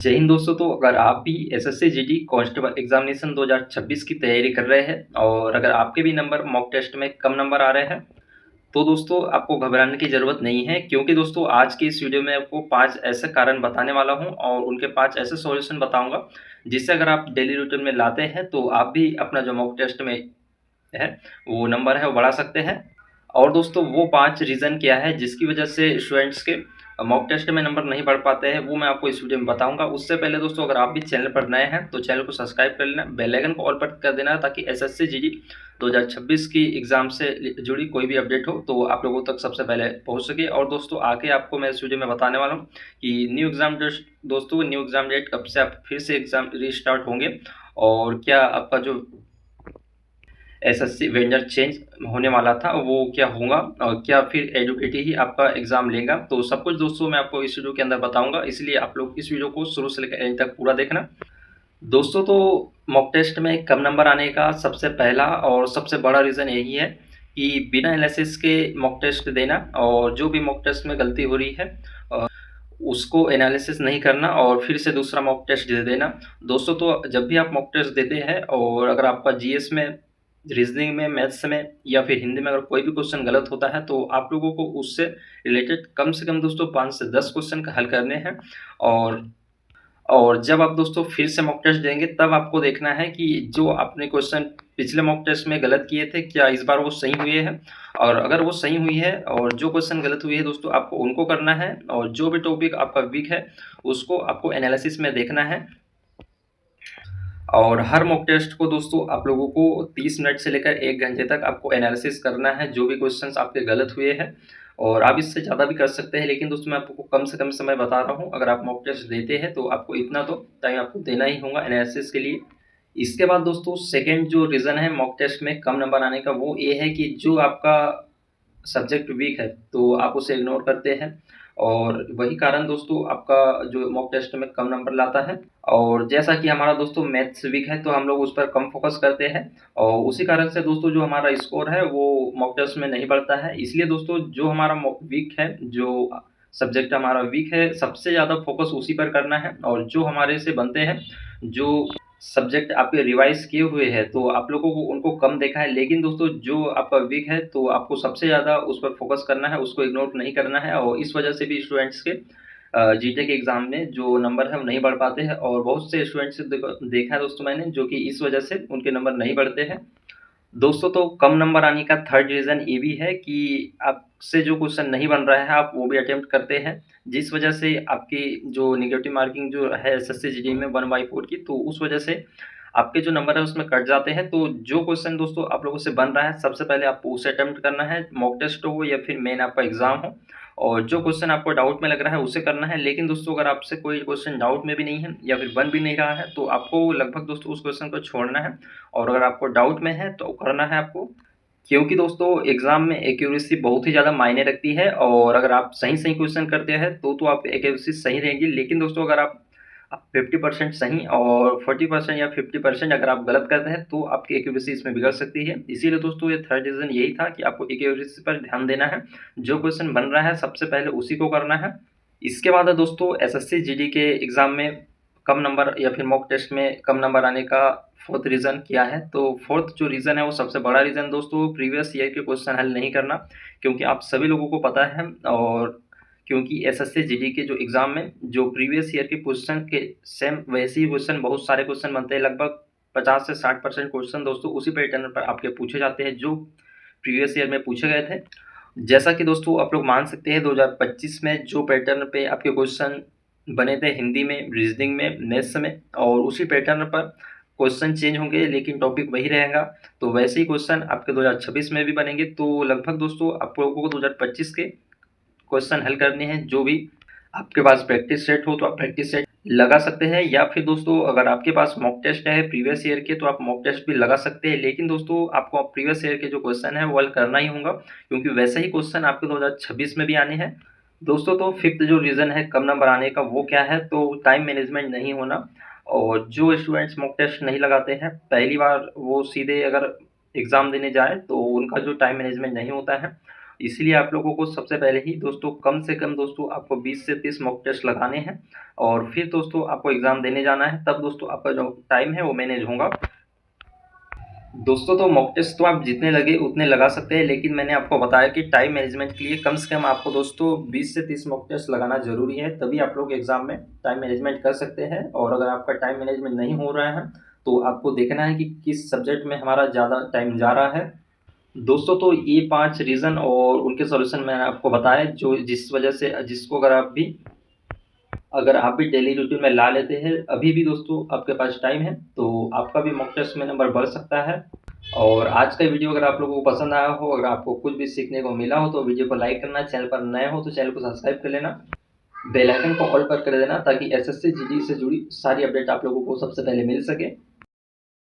जय हिंद दोस्तों। तो अगर आप भी एसएससी जीडी कांस्टेबल एग्जामिनेशन 2026 की तैयारी कर रहे हैं और अगर आपके भी नंबर मॉक टेस्ट में कम नंबर आ रहे हैं तो दोस्तों आपको घबराने की ज़रूरत नहीं है, क्योंकि दोस्तों आज की इस वीडियो में आपको 5 ऐसे कारण बताने वाला हूं और उनके 5 ऐसे सॉल्यूशन बताऊंगा जिससे अगर आप डेली रूटीन में लाते हैं तो आप भी अपना जो मॉक टेस्ट में है वो नंबर है वो बढ़ा सकते हैं। और दोस्तों वो 5 रीज़न क्या है जिसकी वजह से स्टूडेंट्स के मॉक टेस्ट में नंबर नहीं बढ़ पाते हैं, वो मैं आपको इस वीडियो में बताऊंगा। उससे पहले दोस्तों अगर आप भी चैनल पर नए हैं तो चैनल को सब्सक्राइब कर लेना, बेल आइकन को ऑल पर कर देना ताकि एसएससी जीडी 2026 की एग्जाम से जुड़ी कोई भी अपडेट हो तो आप लोगों तक सबसे पहले पहुंच सके। और दोस्तों आगे आपको मैं इस वीडियो में बताने वाला हूँ कि न्यू एग्जाम डेट, दोस्तों न्यू एग्जाम डेट कब से आप फिर से एग्जाम रीस्टार्ट होंगे और क्या आपका जो एसएससी वेंडर चेंज होने वाला था वो क्या होगा और क्या फिर एडुकेटी ही आपका एग्जाम लेगा। तो सब कुछ दोस्तों मैं आपको इस वीडियो के अंदर बताऊंगा, इसलिए आप लोग इस वीडियो को शुरू से लेकर एंड तक पूरा देखना। दोस्तों तो मॉक टेस्ट में कम नंबर आने का सबसे पहला और सबसे बड़ा रीज़न यही है कि बिना एनालिसिस के मॉक टेस्ट देना और जो भी मॉक टेस्ट में गलती हो रही है उसको एनालिसिस नहीं करना और फिर से दूसरा मॉक टेस्ट दे देना। दोस्तों तो जब भी आप मॉक टेस्ट देते हैं और अगर आपका जीएस में, रीजनिंग में, मैथ्स में या फिर हिंदी में अगर कोई भी क्वेश्चन गलत होता है तो आप लोगों को उससे रिलेटेड कम से कम दोस्तों 5 से 10 क्वेश्चन का हल करने हैं। और जब आप दोस्तों फिर से मॉक टेस्ट देंगे तब आपको देखना है कि जो आपने क्वेश्चन पिछले मॉक टेस्ट में गलत किए थे क्या इस बार वो सही हुए हैं। और अगर वो सही हुई है और जो क्वेश्चन गलत हुई है दोस्तों आपको उनको करना है और जो भी टॉपिक आपका वीक है उसको आपको एनालिसिस में देखना है। और हर मॉक टेस्ट को दोस्तों आप लोगों को 30 मिनट से लेकर 1 घंटे तक आपको एनालिसिस करना है जो भी क्वेश्चंस आपके गलत हुए हैं। और आप इससे ज़्यादा भी कर सकते हैं, लेकिन दोस्तों मैं आपको कम से कम समय बता रहा हूँ। अगर आप मॉक टेस्ट देते हैं तो आपको इतना तो टाइम आपको देना ही होगा एनालिसिस के लिए। इसके बाद दोस्तों सेकेंड जो रीज़न है मॉक टेस्ट में कम नंबर आने का वो ये है कि जो आपका सब्जेक्ट वीक है तो आप उसे इग्नोर करते हैं और वही कारण दोस्तों आपका जो मॉक टेस्ट में कम नंबर लाता है। और जैसा कि हमारा दोस्तों मैथ्स वीक है तो हम लोग उस पर कम फोकस करते हैं और उसी कारण से दोस्तों जो हमारा स्कोर है वो मॉक टेस्ट में नहीं बढ़ता है। इसलिए दोस्तों जो हमारा वीक है, जो सब्जेक्ट हमारा वीक है, सबसे ज़्यादा फोकस उसी पर करना है। और जो हमारे से बनते हैं, जो सब्जेक्ट आपके रिवाइज किए हुए हैं तो आप लोगों को उनको कम देखा है, लेकिन दोस्तों जो आपका वीक है तो आपको सबसे ज़्यादा उस पर फोकस करना है, उसको इग्नोर नहीं करना है। और इस वजह से भी स्टूडेंट्स के जीटे के एग्ज़ाम में जो नंबर है वो नहीं बढ़ पाते हैं और बहुत से स्टूडेंट्स देखा है दोस्तों मैंने जो कि इस वजह से उनके नंबर नहीं बढ़ते हैं। दोस्तों तो कम नंबर आने का थर्ड रीज़न ये भी है कि आपसे जो क्वेश्चन नहीं बन रहा है आप वो भी अटेम्प्ट करते हैं, जिस वजह से आपकी जो नेगेटिव मार्किंग जो है एसएससी जीडी में 1/4 की, तो उस वजह से आपके जो नंबर है उसमें कट जाते हैं। तो जो क्वेश्चन दोस्तों आप लोगों से बन रहा है सबसे पहले आपको उसे अटेम्प्ट करना है, मॉक टेस्ट हो या फिर मेन आपका एग्जाम हो। और जो क्वेश्चन आपको डाउट में लग रहा है उसे करना है, लेकिन दोस्तों अगर आपसे कोई क्वेश्चन डाउट में भी नहीं है या फिर बन भी नहीं रहा है तो आपको लगभग दोस्तों उस क्वेश्चन को छोड़ना है। और अगर आपको डाउट में है तो करना है आपको, क्योंकि दोस्तों एग्जाम में एक्यूरेसी बहुत ही ज़्यादा मायने रखती है। और अगर आप सही सही क्वेश्चन करते हैं तो आपकी एक्यूरेसी सही रहेगी, लेकिन दोस्तों अगर आप 50% सही और 40% या 50% अगर आप गलत करते हैं तो आपकी एक्यूरेसी इसमें बिगड़ सकती है। इसीलिए दोस्तों ये थर्ड रीज़न यही था कि आपको एक्यूरेसी पर ध्यान देना है, जो क्वेश्चन बन रहा है सबसे पहले उसी को करना है। इसके बाद है दोस्तों एसएससी जीडी के एग्ज़ाम में कम नंबर या फिर मॉक टेस्ट में कम नंबर आने का फोर्थ रीज़न क्या है। तो फोर्थ जो रीज़न है वो सबसे बड़ा रीज़न दोस्तों प्रीवियस ईयर के क्वेश्चन हल नहीं करना, क्योंकि आप सभी लोगों को पता है और क्योंकि एसएससी जीडी के जो एग्ज़ाम में जो प्रीवियस ईयर के क्वेश्चन के सेम वैसे ही क्वेश्चन, बहुत सारे क्वेश्चन बनते हैं, लगभग 50 से 60% क्वेश्चन दोस्तों उसी पैटर्न पर आपके पूछे जाते हैं जो प्रीवियस ईयर में पूछे गए थे। जैसा कि दोस्तों आप लोग मान सकते हैं 2025 में जो पैटर्न पे आपके क्वेश्चन बने थे हिंदी में, रीजनिंग में, मैथ्स में, और उसी पैटर्न पर क्वेश्चन चेंज होंगे लेकिन टॉपिक वही रहेगा। तो वैसे ही क्वेश्चन आपके 2026 में भी बनेंगे। तो लगभग दोस्तों आप लोगों को 2025 के क्वेश्चन हल करने हैं, जो भी आपके पास प्रैक्टिस सेट हो तो आप प्रैक्टिस सेट लगा सकते हैं, या फिर दोस्तों अगर आपके पास मॉक टेस्ट है प्रीवियस ईयर के तो आप मॉक टेस्ट भी लगा सकते हैं। लेकिन दोस्तों आपको प्रीवियस ईयर के जो क्वेश्चन है वो हल करना ही होगा, क्योंकि वैसे ही क्वेश्चन आपके 2026 में भी आने हैं। दोस्तों तो फिफ्थ जो रीज़न है कम नंबर आने का वो क्या है, तो टाइम मैनेजमेंट नहीं होना। और जो स्टूडेंट्स मॉक टेस्ट नहीं लगाते हैं पहली बार वो सीधे अगर एग्ज़ाम देने जाए तो उनका जो टाइम मैनेजमेंट नहीं होता है इसलिए आप लोगों को सबसे पहले ही दोस्तों कम से कम दोस्तों आपको 20 से 30 मॉक टेस्ट लगाने हैं और फिर दोस्तों आपको एग्ज़ाम देने जाना है, तब दोस्तों आपका जो टाइम है वो मैनेज होगा। दोस्तों तो मॉक टेस्ट तो आप जितने लगे उतने लगा सकते हैं, लेकिन मैंने आपको बताया कि टाइम मैनेजमेंट के लिए कम से कम आपको दोस्तों 20 से 30 मॉक टेस्ट लगाना ज़रूरी है, तभी आप लोग एग्ज़ाम में टाइम मैनेजमेंट कर सकते हैं। और अगर आपका टाइम मैनेजमेंट नहीं हो रहा है तो आपको देखना है कि किस सब्जेक्ट में हमारा ज़्यादा टाइम जा रहा है। दोस्तों तो ये 5 रीज़न और उनके सॉल्यूशन मैंने आपको बताए, जो जिस वजह से जिसको अगर आप भी डेली रूटीन में ला लेते हैं, अभी भी दोस्तों आपके पास टाइम है, तो आपका भी मॉक टेस्ट में नंबर बढ़ सकता है। और आज का वीडियो अगर आप लोगों को पसंद आया हो, अगर आपको कुछ भी सीखने को मिला हो, तो वीडियो को लाइक करना, चैनल पर नए हो तो चैनल को सब्सक्राइब कर लेना, बेल आइकन को ऑल पर कर देना, ताकि एसएससी जीडी से जुड़ी सारी अपडेट आप लोगों को सबसे पहले मिल सके।